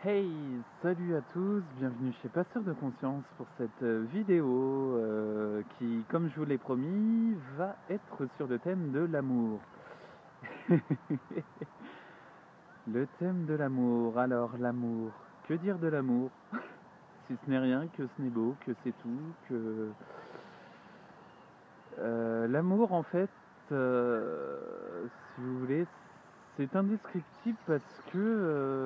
Hey, salut à tous, bienvenue chez Passeur de Conscience pour cette vidéo qui, comme je vous l'ai promis, va être sur le thème de l'amour. Le thème de l'amour, alors l'amour, que dire de l'amour? Si ce n'est rien, que ce n'est beau, que c'est tout, que... l'amour en fait, si vous voulez, c'est indescriptible parce que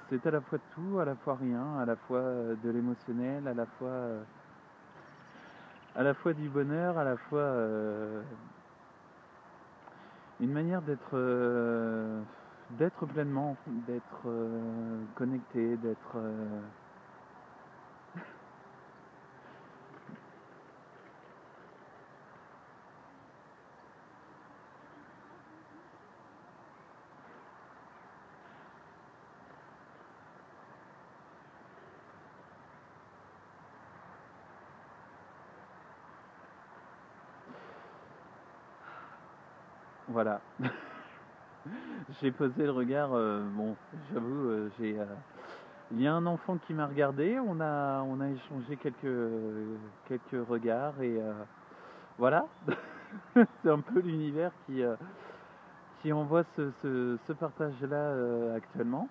c'est à la fois tout, à la fois rien, à la fois de l'émotionnel, à la fois du bonheur, à la fois une manière d'être pleinement, d'être connecté, d'être voilà. J'ai posé le regard, bon, j'avoue, il y a un enfant qui m'a regardé, on a échangé quelques regards et voilà, c'est un peu l'univers qui envoie ce partage-là actuellement.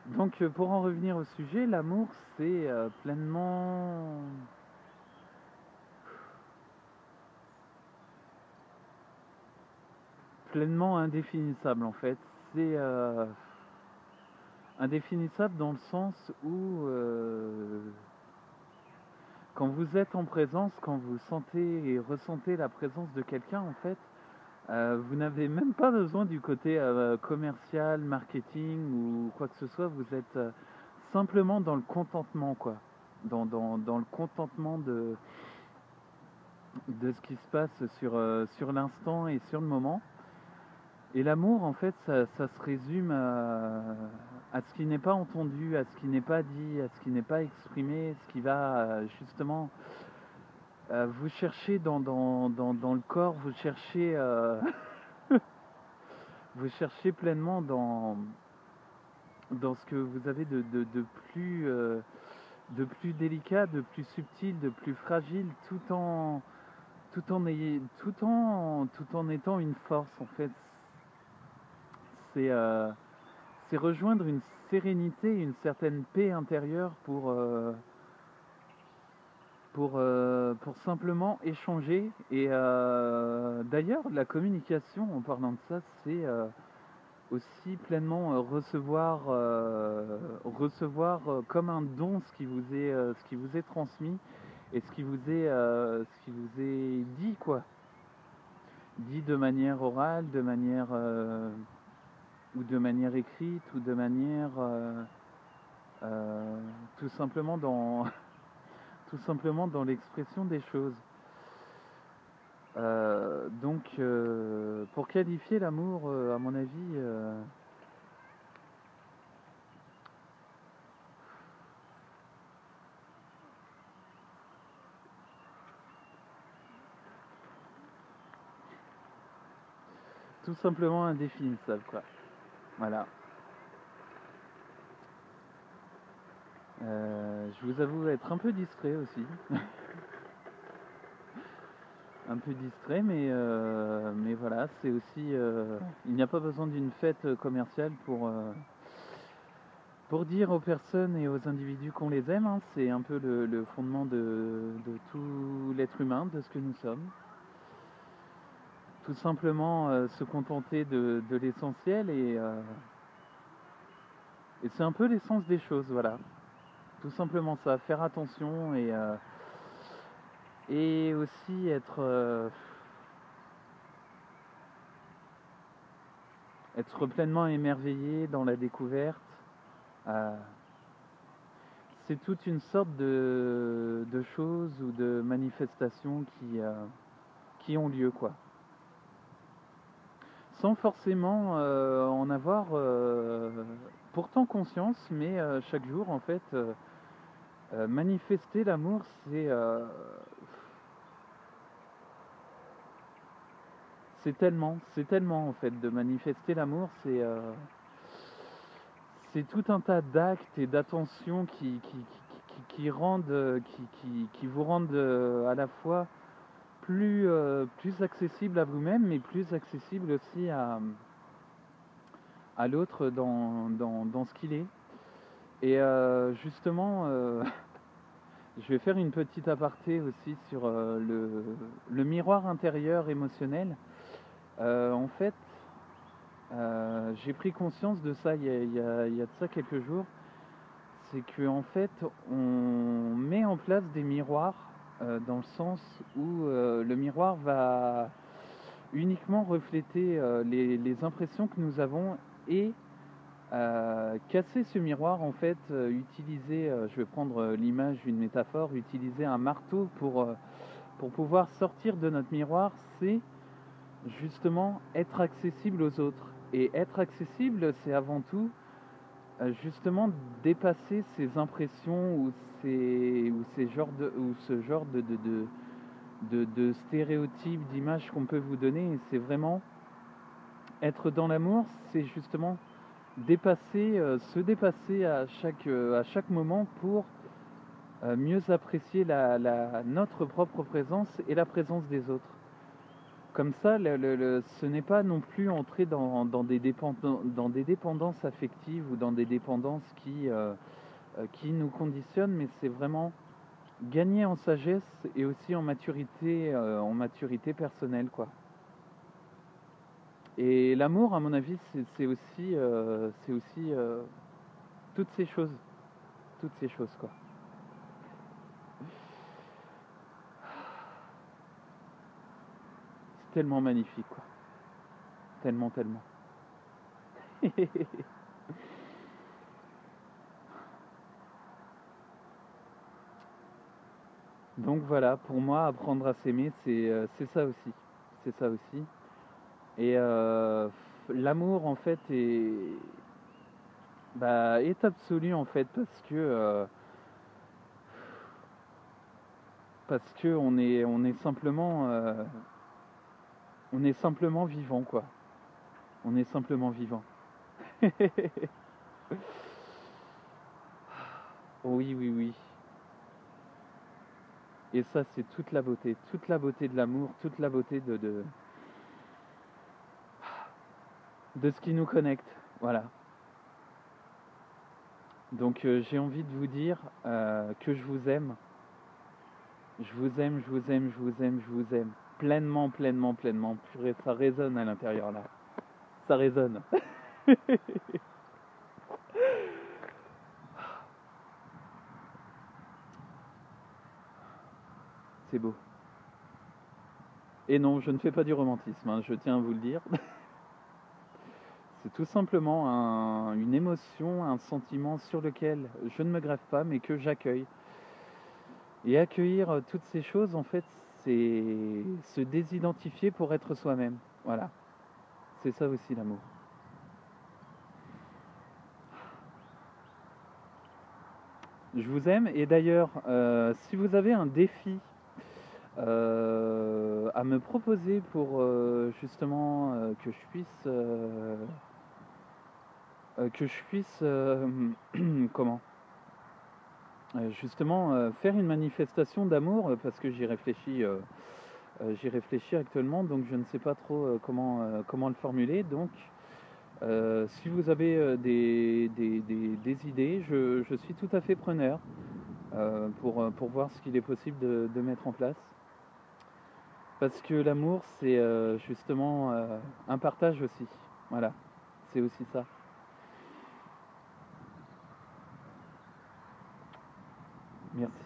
Donc pour en revenir au sujet, l'amour c'est pleinement indéfinissable en fait. C'est indéfinissable dans le sens où quand vous êtes en présence, quand vous sentez et ressentez la présence de quelqu'un en fait, vous n'avez même pas besoin du côté commercial, marketing ou quoi que ce soit, vous êtes simplement dans le contentement quoi. Dans le contentement de ce qui se passe sur l'instant et sur le moment. Et l'amour, en fait, ça se résume à ce qui n'est pas entendu, à ce qui n'est pas dit, à ce qui n'est pas exprimé, ce qui va justement vous chercher dans le corps, vous cherchez pleinement dans ce que vous avez de plus délicat, de plus subtil, de plus fragile, tout en étant une force, en fait. C'est c'est rejoindre une sérénité, une certaine paix intérieure pour simplement échanger. Et d'ailleurs, la communication, en parlant de ça, c'est aussi pleinement recevoir comme un don ce qui vous est transmis et ce qui vous est dit, quoi. Dit de manière orale, ou de manière écrite, ou de manière euh, tout simplement dans tout simplement dans l'expression des choses. Donc, pour qualifier l'amour, à mon avis, tout simplement indéfinissable, quoi. Voilà. Je vous avoue être un peu distrait aussi. Un peu distrait, mais voilà, c'est aussi... il n'y a pas besoin d'une fête commerciale pour dire aux personnes et aux individus qu'on les aime, hein. C'est un peu le fondement de tout l'être humain, de ce que nous sommes. Tout simplement se contenter de l'essentiel et c'est un peu l'essence des choses, voilà. Tout simplement ça, faire attention et aussi être pleinement émerveillé dans la découverte. Euh, c'est toute une sorte de choses ou de manifestations qui ont lieu, quoi. Sans forcément en avoir pourtant conscience, mais chaque jour, en fait, manifester l'amour, c'est tellement en fait, de manifester l'amour, c'est tout un tas d'actes et d'attentions qui vous rendent à la fois plus accessible à vous-même, mais plus accessible aussi à l'autre dans ce qu'il est. Et justement, je vais faire une petite aparté aussi sur le miroir intérieur émotionnel. En fait, j'ai pris conscience de ça il y a de ça quelques jours. C'est qu'en fait, on met en place des miroirs dans le sens où le miroir va uniquement refléter les impressions que nous avons et casser ce miroir, en fait, utiliser, je vais prendre l'image, une métaphore, utiliser un marteau pour pouvoir sortir de notre miroir, c'est justement être accessible aux autres. Et être accessible, c'est avant tout justement dépasser ces impressions ou ce genre de stéréotypes, d'images qu'on peut vous donner. Et c'est vraiment être dans l'amour, c'est justement se dépasser à chaque moment pour mieux apprécier notre propre présence et la présence des autres. Comme ça, ce n'est pas non plus entrer dans des dépendances affectives ou dans des dépendances qui nous conditionnent, mais c'est vraiment gagner en sagesse et aussi en maturité personnelle, quoi. Et l'amour, à mon avis, c'est aussi toutes ces choses, quoi. C'est tellement magnifique, quoi. Tellement. Donc voilà, pour moi, apprendre à s'aimer, c'est ça aussi. C'est ça aussi. Et l'amour, en fait, est absolu, en fait, parce que on est simplement vivant, quoi. On est simplement vivant. Oui. Et ça, c'est toute la beauté de l'amour, toute la beauté de ce qui nous connecte. Voilà. Donc j'ai envie de vous dire que je vous aime. Je vous aime. Pleinement. Purée, ça résonne à l'intérieur là. Ça résonne. C'est beau. Et non, je ne fais pas du romantisme, hein, je tiens à vous le dire. C'est tout simplement une émotion, un sentiment sur lequel je ne me greffe pas, mais que j'accueille. Et accueillir toutes ces choses, en fait, c'est se désidentifier pour être soi-même. Voilà. C'est ça aussi l'amour. Je vous aime. Et d'ailleurs, si vous avez un défi à me proposer pour justement que je puisse comment justement faire une manifestation d'amour parce que j'y réfléchis actuellement, donc je ne sais pas trop comment le formuler. Donc si vous avez des idées, je suis tout à fait preneur pour voir ce qu'il est possible de mettre en place. Parce que l'amour, c'est justement un partage aussi. Voilà, c'est aussi ça. Merci.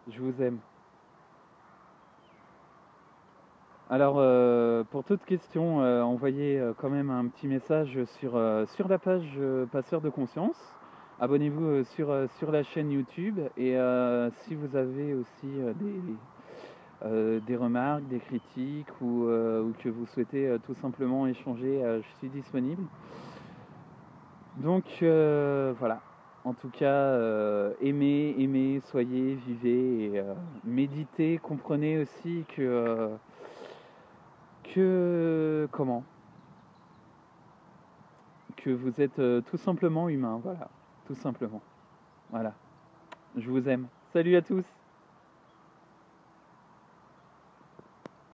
Je vous aime. Alors, pour toute question, envoyez quand même un petit message sur la page Passeur de Conscience. Abonnez-vous sur la chaîne YouTube. Et si vous avez aussi des remarques, des critiques ou que vous souhaitez tout simplement échanger, je suis disponible. Donc, voilà. En tout cas, aimez, soyez, vivez et méditez. Comprenez aussi comment? Que vous êtes tout simplement humain, voilà, tout simplement. Voilà. Je vous aime. Salut à tous!